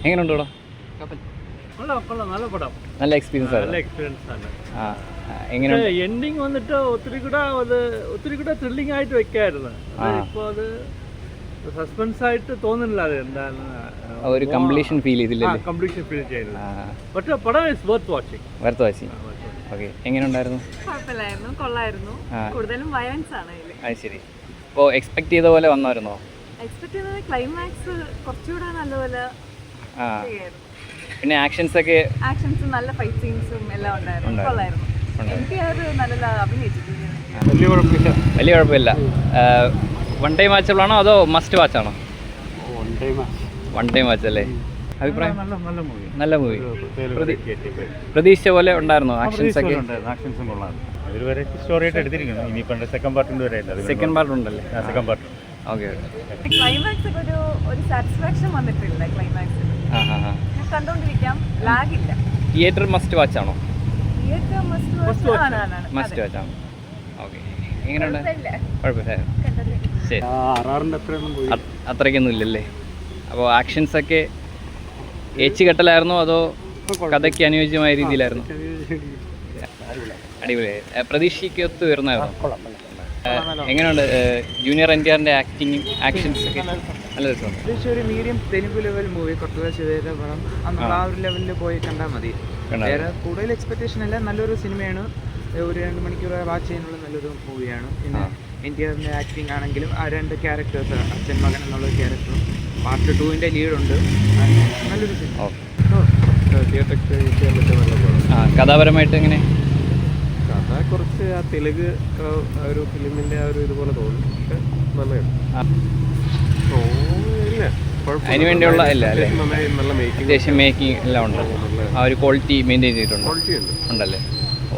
എങ്ങനെയുണ്ട് ഇവിടെ? നല്ല പടം, നല്ല എക്സ്പീരിയൻസ് ആണ്. ആണ്. എങ്ങനെയുണ്ട്? എൻഡിങ് വന്നിട്ട് ഒത്തിരി കൂടെ ത്രില്ലിംഗ് ആയിട്ട് വെക്കായിരുന്നു. ഇപ്പോൾ അത് സസ്പെൻസ് ആയിട്ട് തോന്നുന്നില്ല. അത് എന്താണ് ഒരു കംപ്ലീഷൻ ഫീൽ ചെയ്തില്ലേ? കംപ്ലീഷൻ ഫീൽ ചെയ്യുന്നത്. പക്ഷേ പടം ഇസ് വർത്ത് വാച്ചിങ്. ഓക്കെ, എങ്ങനെയുണ്ടായിരുന്നു? കുഴപ്പമില്ലായിരുന്നു, കൊള്ളായിരുന്നു. കൂടുതലും വയലൻസ് ആണ് ഇതില്. അത് ശരി. ഇപ്പോൾ എക്സ്പെക്ട് ചെയ്ത പോലെ വന്നായിരുന്നോ? എക്സ്പെക്ട് ചെയ്തത് ക്ലൈമാക്സ് കുറച്ചുകൂടെ നല്ലപോലെ ചെയ്യായിരുന്നു. പിന്നെ ആക്ഷൻസ് നല്ല ഫൈറ്റ് സീൻസും എല്ലാം ഉണ്ടായിരുന്നു. കൊള്ളായിരുന്നു. എനിക്ക് അത് നല്ല അഭിനയിച്ചിട്ടുണ്ട്. വലിയ കുഴപ്പമില്ല. വൺ ടൈം വാച്ചബിളാണോ അതോ മസ്റ്റ് വാച്ചാണോ? വൺ ടൈം വാച്ച് അല്ലേ? അഭിപ്രായം? നല്ല മൂവി. പ്രതീക്ഷിച്ച പോലെ ഉണ്ടായിരുന്നോ? ആക്ഷൻസ് ഒക്കെ സെക്കൻഡ് പാർട്ട് ഉണ്ടല്ലേ? ഓക്കെ. ക്ലൈമാക്സ് ഒരു സാറ്റിസ്ഫാക്ഷൻ വന്നിട്ടില്ല. ക്ലൈമാക്സ് കണ്ടോണ്ടിരിക്കാം, ലാഗില്ല. തിയേറ്റർ മസ്റ്റ് വാച്ചാണോ? തിയേറ്റർ മസ്റ്റ് വാച്ചാണോ? ഓക്കെ. എങ്ങനെയുണ്ട്? കുഴപ്പമില്ല. ശരി, അത്രയ്ക്കൊന്നും ഇല്ലല്ലേ? അപ്പോൾ ആക്ഷൻസ് ഒക്കെ ഏച്ചുകെട്ടലായിരുന്നോ അതോ കഥയ്ക്ക് അനുയോജ്യമായ രീതിയിലായിരുന്നു? അടിപൊളിയായി. പ്രതീക്ഷയ്ക്കൊത്ത് വരുന്നായിരുന്നു. എങ്ങനെയുണ്ട് ജൂനിയർ NTRന്റെ ആക്ഷൻസ് ഒക്കെ? നല്ല രസമുണ്ട്. ഒരു മീഡിയം തെലുങ്ക് ലെവൽ മൂവി, കുറച്ചുകൂടെ ചെയ്ത പടം അന്നുള്ള ആ ഒരു ലെവലിൽ പോയി കണ്ടാൽ മതി. വേറെ കൂടുതൽ എക്സ്പെക്ടേഷൻ അല്ല. നല്ലൊരു സിനിമയാണ്. ഒരു 2 മണിക്കൂർ വാച്ച് ചെയ്യാനുള്ള നല്ലൊരു മൂവിയാണ്. പിന്നെ NTRന്റെ ആക്ടിങ് ആണെങ്കിലും ആ 2 ക്യാരക്ടേഴ്സ്, അച്ഛൻ മകൻ എന്നുള്ള ക്യാരക്ടറും പാർട്ട് 2ന്റെ ലീഡുണ്ട്. നല്ലൊരു സിനിമ. കഥാപരമായിട്ട് എങ്ങനെ? കഥ കുറച്ച് ആ തെലുങ്ക് ഒരു ഫിലിമിന്റെ ആ ഒരു ഇതുപോലെ തോന്നും. പക്ഷെ നല്ലതാണ്. അതിന് വേണ്ടിയുള്ള ഇല്ല അല്ലേ? നല്ല മേക്കിംഗ്, അത്യാവശ്യം മേക്കിംഗ് എല്ലാം ഉണ്ട്. ആ ഒരു ക്വാളിറ്റി മെയിൻറ്റെയിൻ ചെയ്തിട്ടുണ്ട്. ക്വാളിറ്റി ഉണ്ട് ഉണ്ടല്ലേ? ഓ